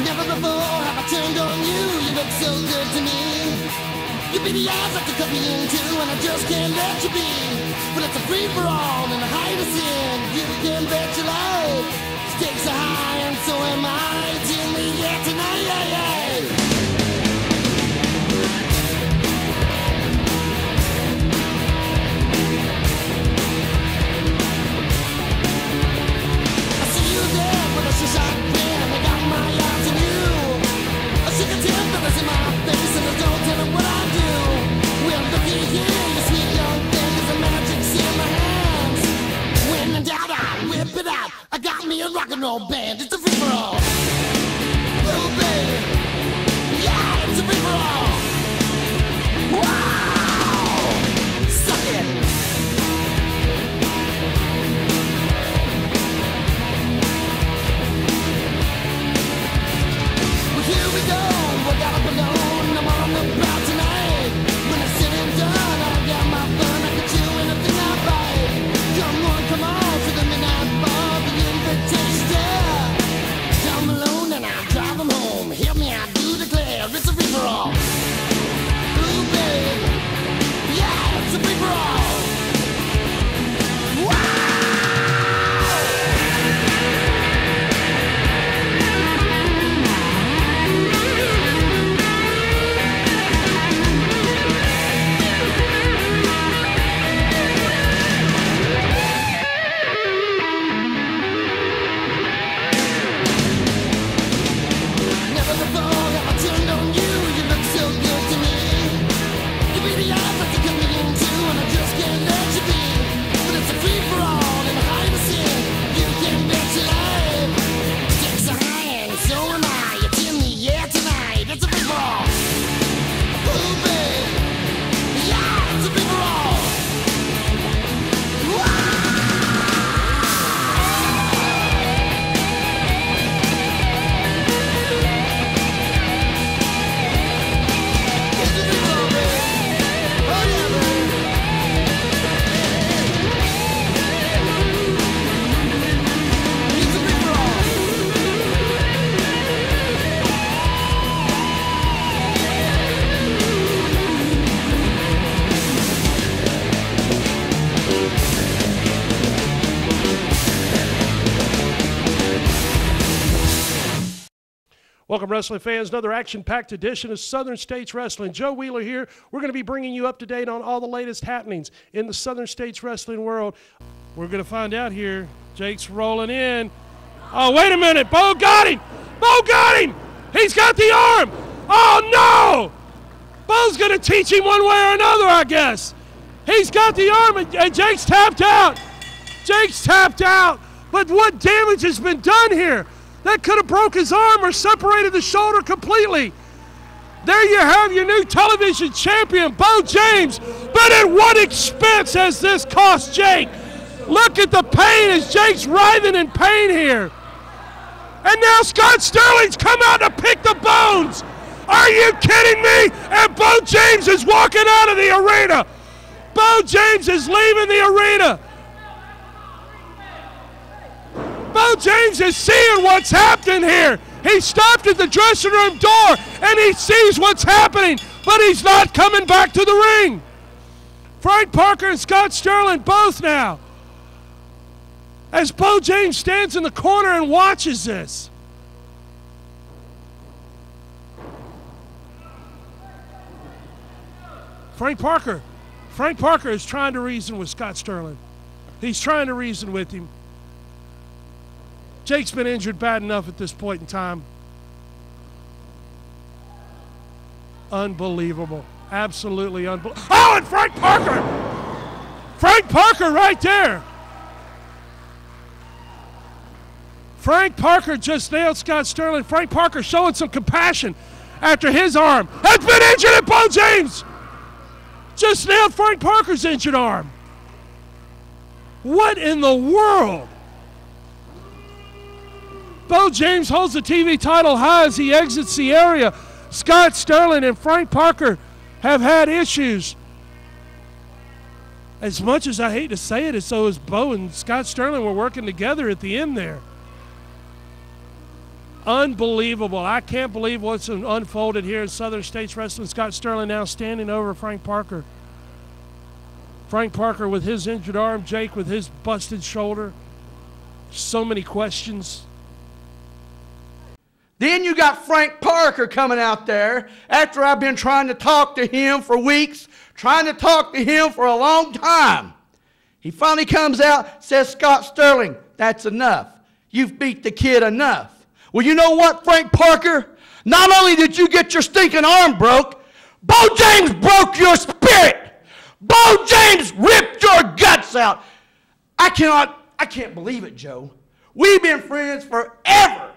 Never before have I turned on you. You look so good to me. You be the eyes that to cut me into, and I just can't let you be. But it's a free-for-all and a hide us in. You can bet your life. Stakes are high and so am I. It's in the air tonight, yeah, yeah. I got me a rock and roll band, it's a free-for-all. Oh, baby, yeah, it's a free-for-all. Wow, suck it. Well, here we go, I got up alone, I'm on the proud tonight. When it's said and done, I got my fun, I can chew anything I bite. Come on, to the midnight bar. I'm alone and I'll drive them home. Help me, I do declare it's a free-for-all. Ooh, babe, yeah, it's a free-for-all. Welcome, wrestling fans. Another action-packed edition of Southern States Wrestling. Joe Wheeler here. We're going to be bringing you up to date on all the latest happenings in the Southern States Wrestling world. We're going to find out here. Jake's rolling in. Oh, wait a minute. Beau got him. Beau got him. He's got the arm. Oh, no. Beau's going to teach him one way or another, I guess. He's got the arm, and Jake's tapped out. Jake's tapped out. But what damage has been done here? That could have broke his arm or separated the shoulder completely. There you have your new television champion, Beau James. But at what expense has this cost Jake? Look at the pain as Jake's writhing in pain here. And now Scott Sterling's come out to pick the bones. Are you kidding me? And Beau James is walking out of the arena. Beau James is leaving the arena. Beau James is seeing what's happening here. He stopped at the dressing room door and he sees what's happening, but he's not coming back to the ring. Frank Parker and Scott Sterling both now. As Beau James stands in the corner and watches this. Frank Parker is trying to reason with Scott Sterling. He's trying to reason with him. Jake's been injured bad enough at this point in time. Unbelievable. Absolutely unbelievable. Oh, and Frank Parker! Frank Parker right there. Frank Parker just nailed Scott Sterling. Frank Parker showing some compassion after his arm has been injured, and Beau James just nailed Frank Parker's injured arm. What in the world? Beau James holds the TV title high as he exits the area. Scott Sterling and Frank Parker have had issues. As much as I hate to say it, so as Beau and Scott Sterling were working together at the end there. Unbelievable. I can't believe what's unfolded here in Southern States Wrestling. Scott Sterling now standing over Frank Parker. Frank Parker with his injured arm, Jake with his busted shoulder. So many questions. Then you got Frank Parker coming out there after I've been trying to talk to him for weeks, trying to talk to him for a long time. He finally comes out, says, Scott Sterling, that's enough. You've beat the kid enough. Well, you know what, Frank Parker? Not only did you get your stinking arm broke, Beau James broke your spirit. Beau James ripped your guts out. I can't believe it, Joe. We've been friends forever.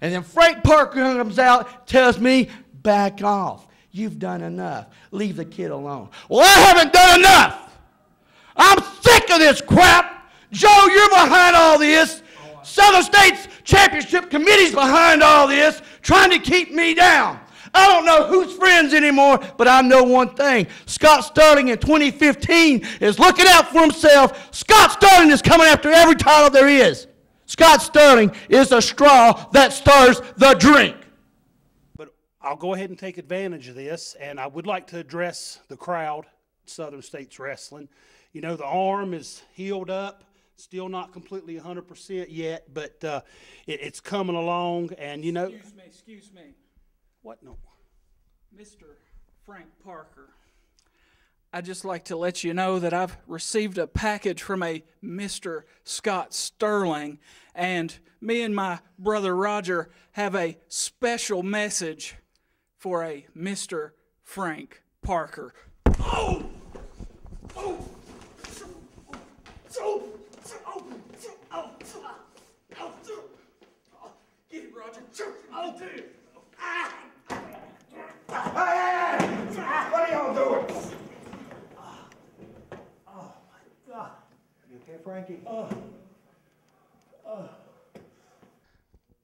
And then Frank Parker comes out, tells me, back off. You've done enough. Leave the kid alone. Well, I haven't done enough. I'm sick of this crap. Joe, you're behind all this. Southern States Championship Committee's behind all this, trying to keep me down. I don't know who's friends anymore, but I know one thing. Scott Sterling in 2015 is looking out for himself. Scott Sterling is coming after every title there is. Scott Sterling is the straw that stirs the drink. But I'll go ahead and take advantage of this, and I would like to address the crowd, Southern States Wrestling. You know, the arm is healed up. Still not completely 100% yet, but it's coming along, and you know. Excuse me. What? No. Mr. Frank Parker, I'd just like to let you know that I've received a package from a Mr. Scott Sterling, and me and my brother Roger have a special message for a Mr. Frank Parker. Oh! Oh! Get it, Roger. Oh, dude. What are y'all doing? Oh, my God. You okay, Frankie?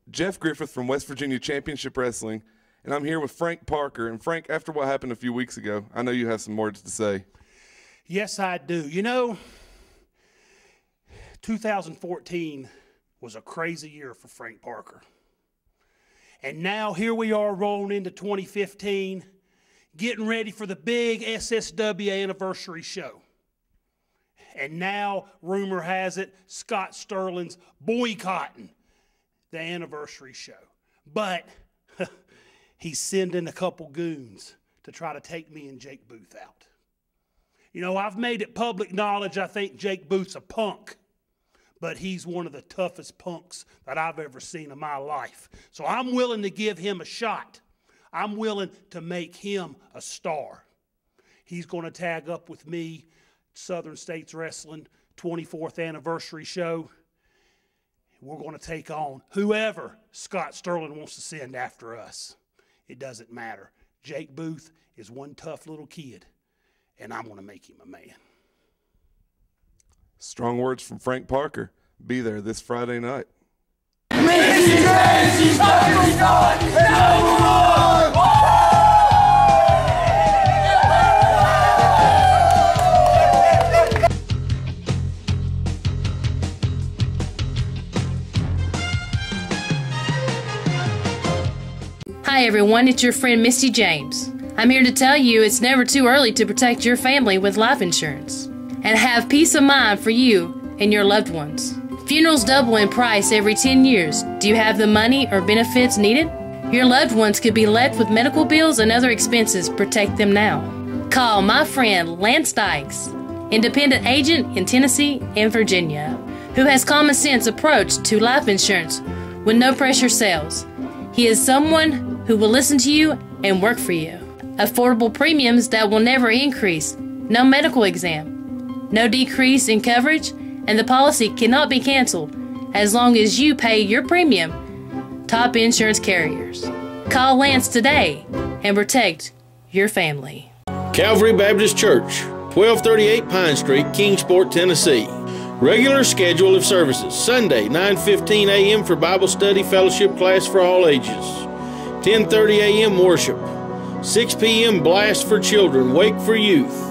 Jeff Griffith from West Virginia Championship Wrestling, and I'm here with Frank Parker. And Frank, after what happened a few weeks ago, I know you have some words to say. Yes, I do. You know, 2014 was a crazy year for Frank Parker. And now here we are rolling into 2015, getting ready for the big SSW anniversary show. And now, rumor has it, Scott Sterling's boycotting the anniversary show. But he's sending a couple goons to try to take me and Jake Booth out. You know, I've made it public knowledge I think Jake Booth's a punk. But he's one of the toughest punks that I've ever seen in my life. So I'm willing to give him a shot. I'm willing to make him a star. He's going to tag up with me, Southern States Wrestling 24th anniversary show. We're going to take on whoever Scott Sterling wants to send after us. It doesn't matter. Jake Booth is one tough little kid, and I'm going to make him a man. Strong words from Frank Parker. Be there this Friday night. Misty James, she's fucking going no more! Hi everyone, it's your friend Misty James. I'm here to tell you it's never too early to protect your family with life insurance and have peace of mind for you and your loved ones. Funerals double in price every 10 years. Do you have the money or benefits needed? Your loved ones could be left with medical bills and other expenses. Protect them now. Call my friend Lance Dykes, independent agent in Tennessee and Virginia, who has common sense approach to life insurance with no pressure sales. He is someone who will listen to you and work for you. Affordable premiums that will never increase. No medical exam. No decrease in coverage, and the policy cannot be canceled as long as you pay your premium. Top insurance carriers. Call Lance today and protect your family. Calvary Baptist Church, 1238 Pine Street, Kingsport, Tennessee. Regular schedule of services. Sunday, 9:15 a.m. for Bible study fellowship class for all ages. 10:30 a.m. worship. 6 p.m. blast for children, wake for youth.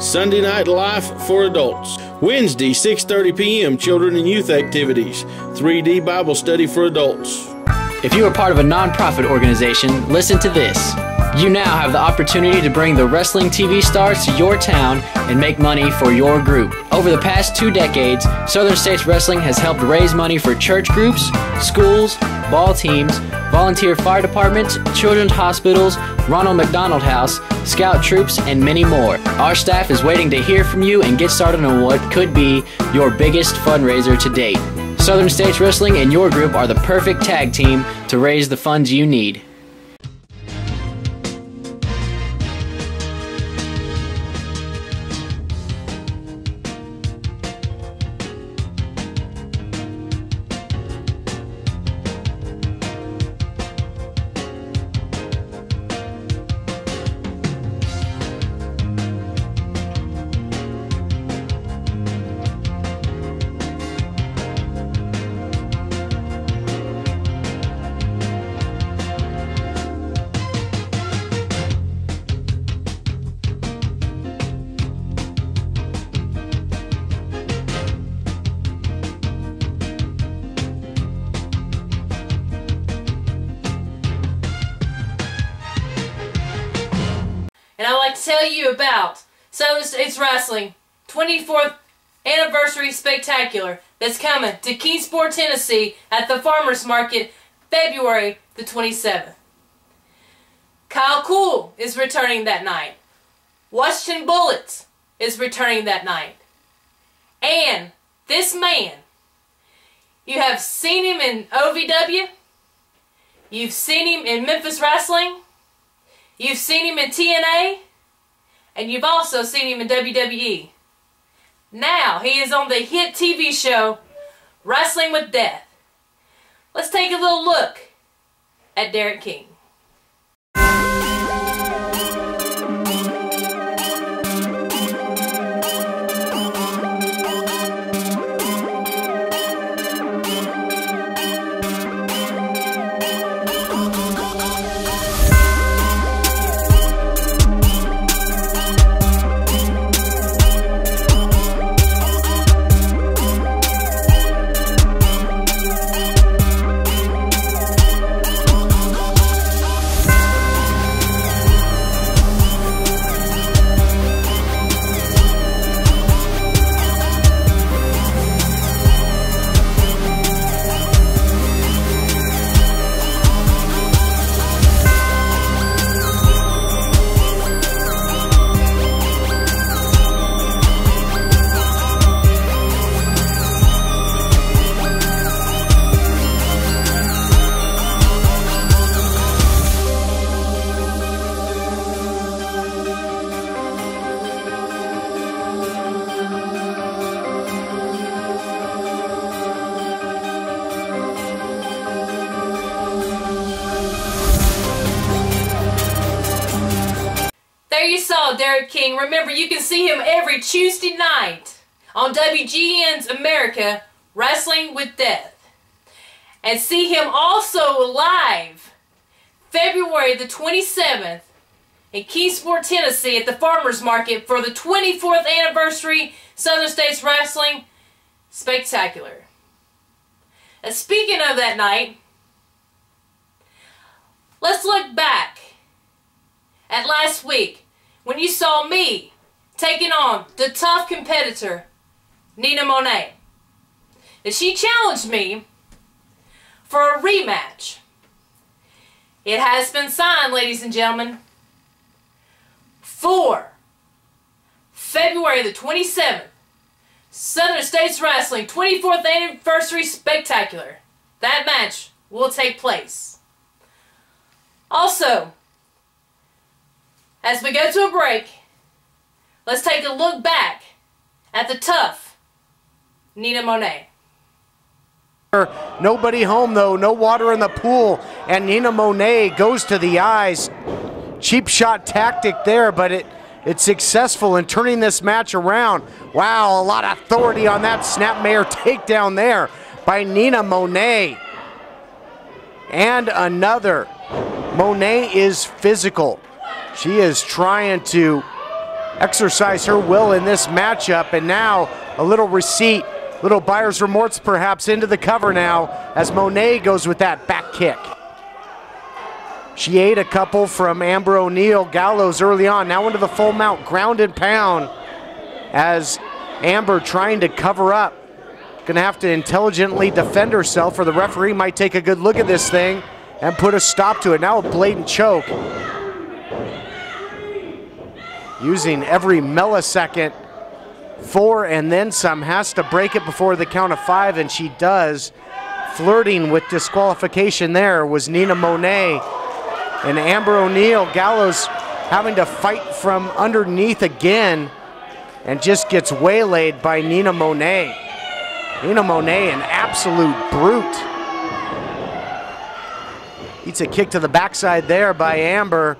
Sunday night life for adults. Wednesday, 6:30 p.m. children and youth activities. 3D Bible study for adults. If you are part of a non-profit organization, listen to this. You now have the opportunity to bring the wrestling TV stars to your town and make money for your group. Over the past 2 decades, Southern States Wrestling has helped raise money for church groups, schools, ball teams, volunteer fire departments, children's hospitals, Ronald McDonald House, scout troops, and many more. Our staff is waiting to hear from you and get started on what could be your biggest fundraiser to date. Southern States Wrestling and your group are the perfect tag team to raise the funds you need. And I'd like to tell you about Southern States Wrestling 24th Anniversary Spectacular that's coming to Kingsport, Tennessee at the Farmers Market February the 27th. Kyle Cool is returning that night. Washington Bullets is returning that night. And this man, you have seen him in OVW, you've seen him in Memphis Wrestling, you've seen him in TNA, and you've also seen him in WWE. Now, he is on the hit TV show, Wrestling with Death. Let's take a little look at Derrick King. There you saw Derrick King. Remember, you can see him every Tuesday night on WGN's America Wrestling with Death. And see him also live February the 27th in Kingsport, Tennessee at the Farmers Market for the 24th Anniversary Southern States Wrestling Spectacular. And speaking of that night, let's look back at last week when you saw me taking on the tough competitor, Nina Monet. And she challenged me for a rematch. It has been signed, ladies and gentlemen, for February the 27th, Southern States Wrestling 24th Anniversary Spectacular. That match will take place. Also, as we go to a break, let's take a look back at the tough Nina Monet. Nobody home though, no water in the pool, and Nina Monet goes to the eyes. Cheap shot tactic there, but it's successful in turning this match around. Wow, a lot of authority on that snapmare takedown there by Nina Monet. And another. Monet is physical. She is trying to exercise her will in this matchup, and now a little receipt Little buyer's remorse perhaps into the cover now as Monet goes with that back kick. She ate a couple from Amber O'Neal Gallows early on. Now into the full mount, ground and pound as Amber trying to cover up. Gonna have to intelligently defend herself or the referee might take a good look at this thing and put a stop to it. Now a blatant choke. Using every millisecond for and then some, has to break it before the count of 5, and she does. Flirting with disqualification there was Nina Monet, and Amber O'Neal Gallows having to fight from underneath again and just gets waylaid by Nina Monet. Nina Monet, an absolute brute. Eats a kick to the backside there by Amber,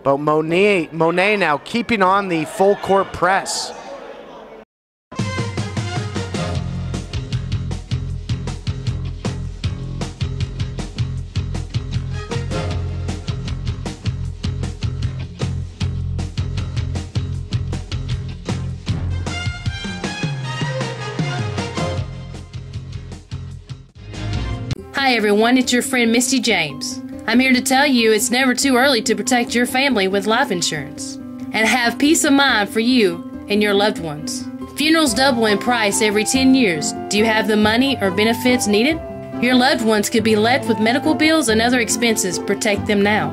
but Monet now keeping on the full court press. Hi everyone, it's your friend Misty James. I'm here to tell you it's never too early to protect your family with life insurance and have peace of mind for you and your loved ones. Funerals double in price every 10 years. Do you have the money or benefits needed? Your loved ones could be left with medical bills and other expenses. Protect them now.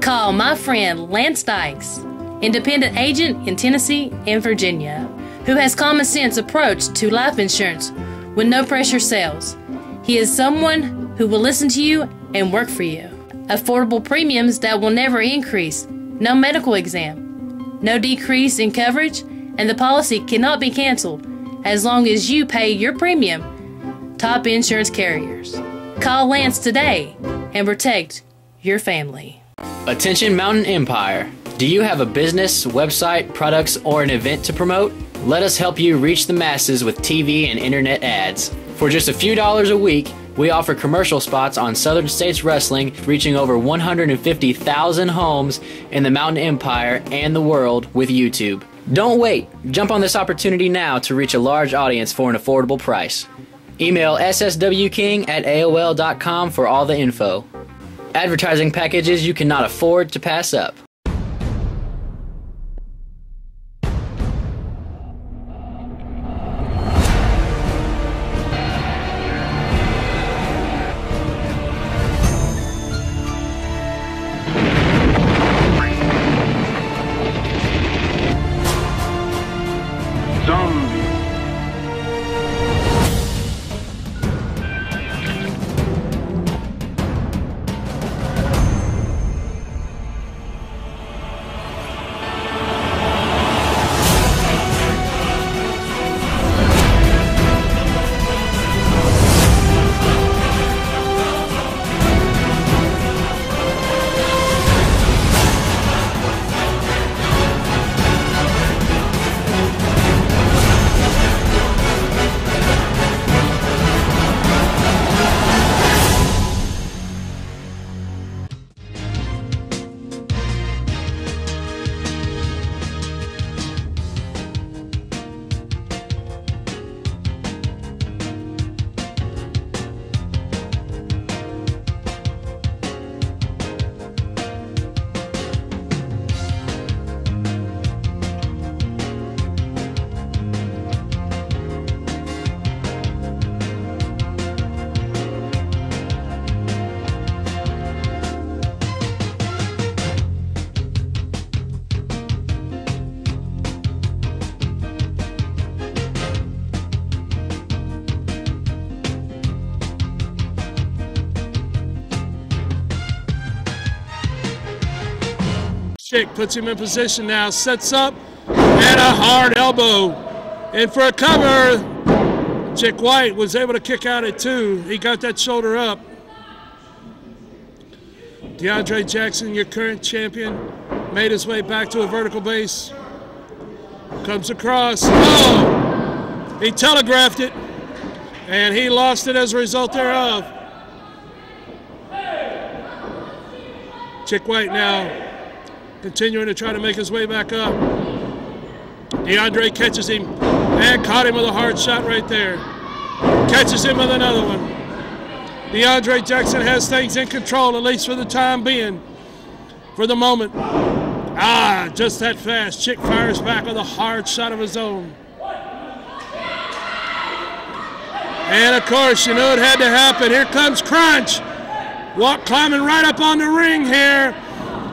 Call my friend Lance Dykes, independent agent in Tennessee and Virginia, who has common sense approach to life insurance with no pressure sales. He is someone who will listen to you and work for you. Affordable premiums that will never increase, no medical exam, no decrease in coverage, and the policy cannot be canceled as long as you pay your premium. Top insurance carriers. Call Lance today and protect your family. Attention Mountain Empire. Do you have a business, website, products, or an event to promote? Let us help you reach the masses with TV and internet ads. For just a few dollars a week, we offer commercial spots on Southern States Wrestling, reaching over 150,000 homes in the Mountain Empire and the world with YouTube. Don't wait. Jump on this opportunity now to reach a large audience for an affordable price. Email sswking@aol.com for all the info. Advertising packages you cannot afford to pass up. Chick puts him in position now, sets up, and a hard elbow. And for a cover, Chick White was able to kick out at 2. He got that shoulder up. DeAndre Jackson, your current champion, made his way back to a vertical base. Comes across. Oh! He telegraphed it, and he lost it as a result thereof. Chick White now continuing to try to make his way back up. DeAndre catches him and caught him with a hard shot right there. Catches him with another one. DeAndre Jackson has things in control, at least for the time being. For the moment. Just that fast. Chick fires back with a hard shot of his own. And, of course, you know it had to happen. Here comes Crunch. Climbing right up on the ring here.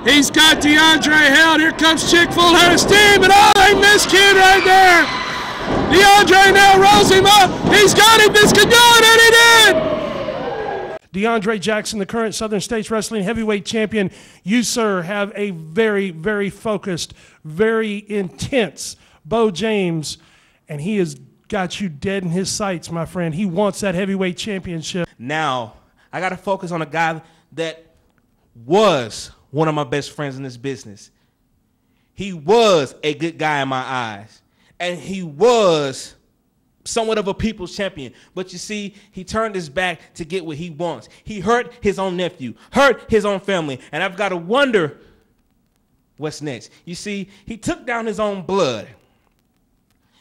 He's got DeAndre held. Here comes Chick full head of steam. And, they missed kid right there. DeAndre now rolls him up. He's got him. This could do it, and he did. DeAndre Jackson, the current Southern States Wrestling Heavyweight Champion. You, sir, have a very, very focused, very intense Beau James, and he has got you dead in his sights, my friend. He wants that heavyweight championship. Now, I got to focus on a guy that was one of my best friends in this business. He was a good guy in my eyes, and he was somewhat of a people's champion. But you see, he turned his back to get what he wants. He hurt his own nephew, hurt his own family, and I've got to wonder what's next. You see, he took down his own blood.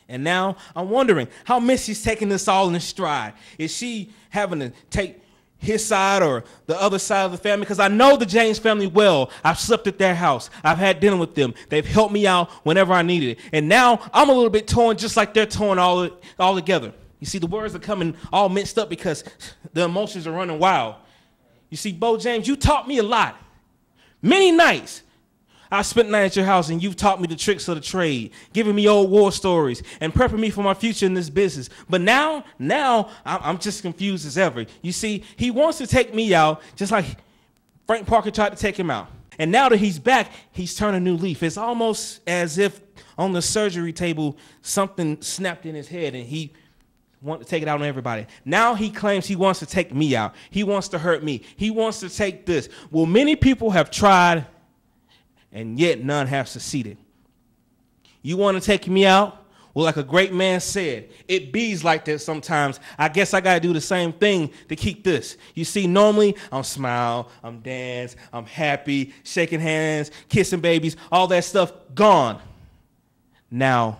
And now I'm wondering how Misty's taking this all in stride. Is she having to take his side or the other side of the family? Because I know the James family well. I've slept at their house. I've had dinner with them. They've helped me out whenever I needed it. And now I'm a little bit torn, just like they're torn all together. You see, the words are coming all mixed up because the emotions are running wild. You see, Beau James, you taught me a lot. Many nights I spent the night at your house, and you've taught me the tricks of the trade, giving me old war stories, and prepping me for my future in this business. But now I'm just confused as ever. You see, he wants to take me out, just like Frank Parker tried to take him out. And now that he's back, he's turned a new leaf. It's almost as if on the surgery table, something snapped in his head, and he wanted to take it out on everybody. Now he claims he wants to take me out. He wants to hurt me. He wants to take this. Well, many people have tried, and yet none have succeeded. You want to take me out? Well, like a great man said, it bees like that sometimes. I guess I got to do the same thing to keep this. You see, normally I'm smile, I'm dance, I'm happy, shaking hands, kissing babies, all that stuff gone. Now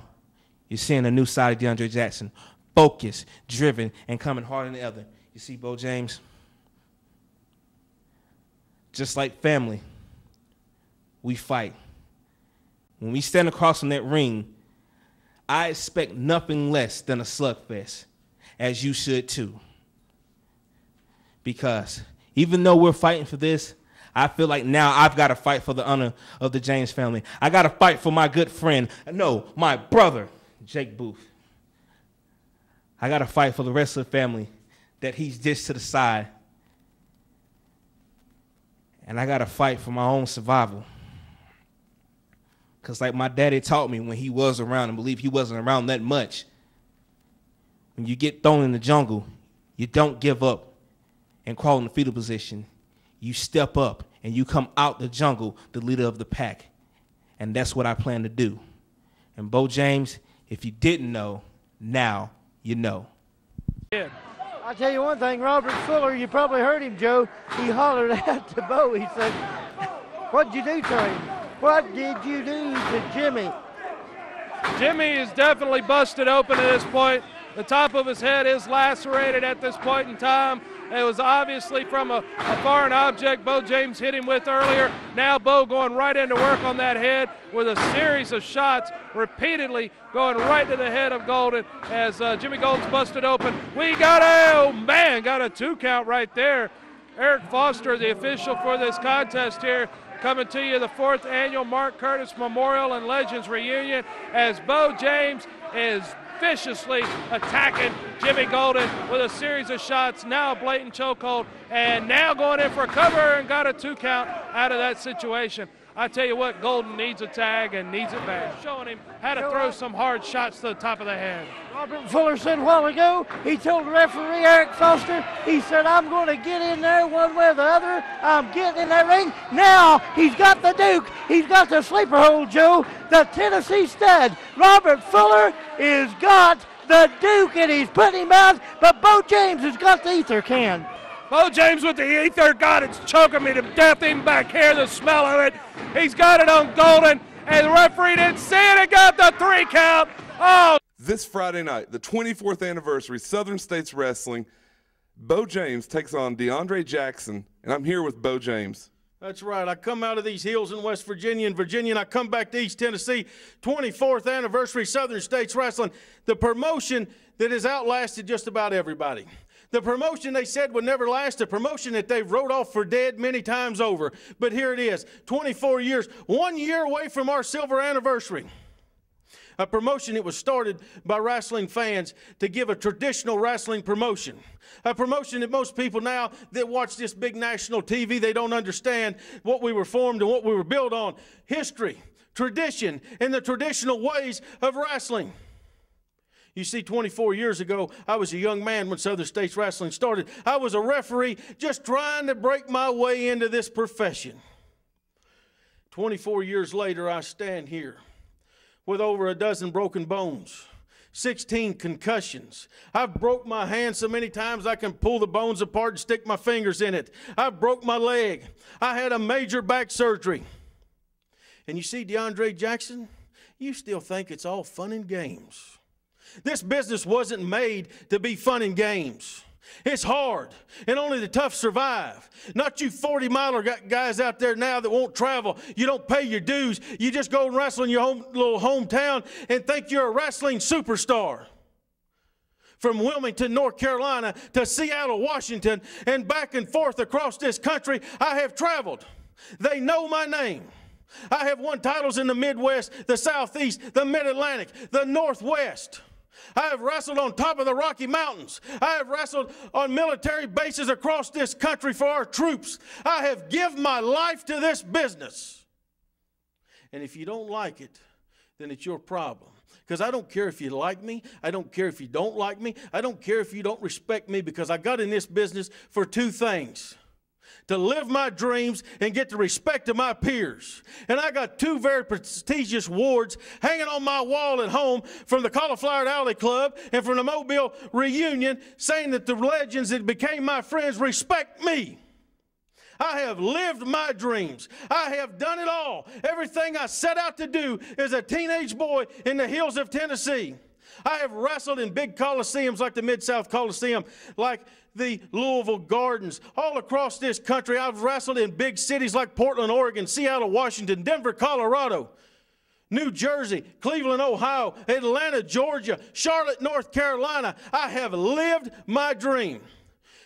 you're seeing a new side of DeAndre Jackson, focused, driven, and coming harder than ever. You see, Beau James, just like family, we fight. When we stand across from that ring, I expect nothing less than a slugfest, as you should too. Because even though we're fighting for this, I feel like now I've got to fight for the honor of the James family. I got to fight for my good friend, no, my brother, Jake Booth. I got to fight for the rest of the family that he's dished to the side. And I got to fight for my own survival. Because like my daddy taught me when he was around, and believe he wasn't around that much, when you get thrown in the jungle, you don't give up and crawl in the fetal position. You step up and you come out the jungle, the leader of the pack. And that's what I plan to do. And Beau James, if you didn't know, now you know. Yeah. I'll tell you one thing, Robert Fuller, you probably heard him, Joe. He hollered out to Beau. He said, "What'd you do to him? What did you do to Jimmy?" Jimmy is definitely busted open at this point. The top of his head is lacerated at this point in time. It was obviously from a foreign object Beau James hit him with earlier. Now Beau going right into work on that head with a series of shots repeatedly going right to the head of Golden as Jimmy Golden's busted open. We got got a 2 count right there. Eric Foster, the official for this contest here, coming to you the 4th annual Mark Curtis Memorial and Legends Reunion as Beau James is viciously attacking Jimmy Golden with a series of shots, now a blatant chokehold, and now going in for a cover and got a 2 count out of that situation. I tell you what, Golden needs a tag and needs it bad. Showing him how to throw some hard shots to the top of the head. Robert Fuller said a while ago, he told referee Eric Foster, he said, "I'm going to get in there one way or the other. I'm getting in that ring." Now he's got the Duke. He's got the sleeper hold, Joe. The Tennessee stud, Robert Fuller, is got the Duke, and he's putting him out, but Beau James has got the ether can. Beau James with the ether, God, it's choking me to death. Even back here, the smell of it. He's got it on Golden, and the referee didn't see it and got the 3 count. Oh, This Friday night, the 24th anniversary, Southern States Wrestling, Beau James takes on DeAndre Jackson, and I'm here with Beau James. That's right. I come out of these hills in West Virginia and I come back to East Tennessee. 24th anniversary Southern States Wrestling, the promotion that has outlasted just about everybody. The promotion they said would never last, a promotion that they've wrote off for dead many times over. But here it is, 24 years, 1 year away from our silver anniversary. A promotion that was started by wrestling fans to give a traditional wrestling promotion. A promotion that most people now that watch this big national TV, they don't understand what we were formed and what we were built on. History, tradition, and the traditional ways of wrestling. You see, 24 years ago, I was a young man when Southern States Wrestling started. I was a referee just trying to break my way into this profession. 24 years later, I stand here with over a dozen broken bones, 16 concussions. I've broke my hand so many times I can pull the bones apart and stick my fingers in it. I broke my leg. I had a major back surgery. And you see, DeAndre Jackson, you still think it's all fun and games. This business wasn't made to be fun and games. It's hard, and only the tough survive. Not you 40-miler guys out there now that won't travel. You don't pay your dues. You just go and wrestle in your little hometown and think you're a wrestling superstar. From Wilmington, North Carolina to Seattle, Washington, and back and forth across this country, I have traveled. They know my name. I have won titles in the Midwest, the Southeast, the Mid-Atlantic, the Northwest. I have wrestled on top of the Rocky Mountains. I have wrestled on military bases across this country for our troops. I have given my life to this business. And if you don't like it, then it's your problem. Because I don't care if you like me. I don't care if you don't like me. I don't care if you don't respect me, because I got in this business for two things: to live my dreams and get the respect of my peers. And I got two very prestigious awards hanging on my wall at home from the Cauliflower Alley Club and from the Mobile Reunion, saying that the legends that became my friends respect me. I have lived my dreams. I have done it all. Everything I set out to do as a teenage boy in the hills of Tennessee. I have wrestled in big coliseums like the Mid-South Coliseum, like the Louisville Gardens. All across this country, I've wrestled in big cities like Portland, Oregon, Seattle, Washington, Denver, Colorado, New Jersey, Cleveland, Ohio, Atlanta, Georgia, Charlotte, North Carolina. I have lived my dream.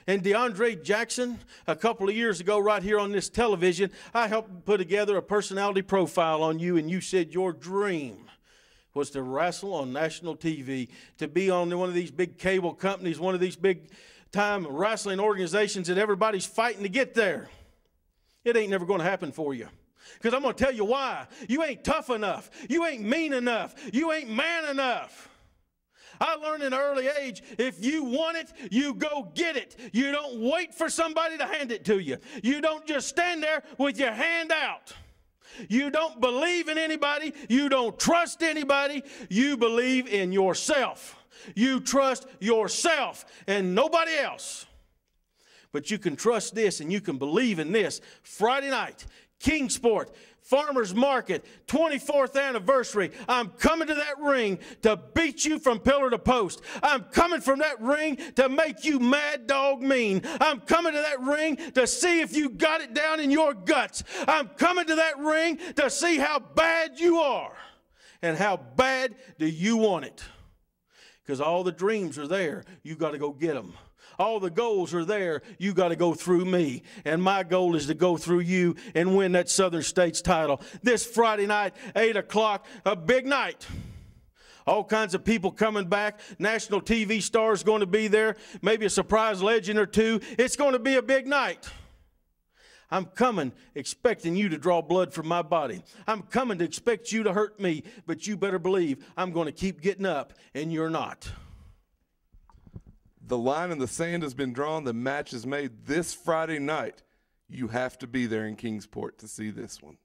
And DeAndre Jackson, a couple of years ago right here on this television, I helped put together a personality profile on you, and you said your dream was to wrestle on national TV, to be on one of these big cable companies, one of these big-time wrestling organizations that everybody's fighting to get there. It ain't never going to happen for you. Because I'm going to tell you why. You ain't tough enough. You ain't mean enough. You ain't man enough. I learned at an early age, if you want it, you go get it. You don't wait for somebody to hand it to you. You don't just stand there with your hand out. You don't believe in anybody. You don't trust anybody. You believe in yourself. You trust yourself and nobody else. But you can trust this and you can believe in this. Friday night, Kingsport, Farmers Market, 24th anniversary. I'm coming to that ring to beat you from pillar to post. I'm coming from that ring to make you mad dog mean. I'm coming to that ring to see if you got it down in your guts. I'm coming to that ring to see how bad you are and how bad do you want it. Because all the dreams are there. You got to go get them. All the goals are there. You got to go through me. And my goal is to go through you and win that Southern States title. This Friday night, 8 o'clock, a big night. All kinds of people coming back. National TV stars going to be there. Maybe a surprise legend or two. It's going to be a big night. I'm coming expecting you to draw blood from my body. I'm coming to expect you to hurt me. But you better believe I'm going to keep getting up, and you're not. The line in the sand has been drawn. The match is made this Friday night. You have to be there in Kingsport to see this one.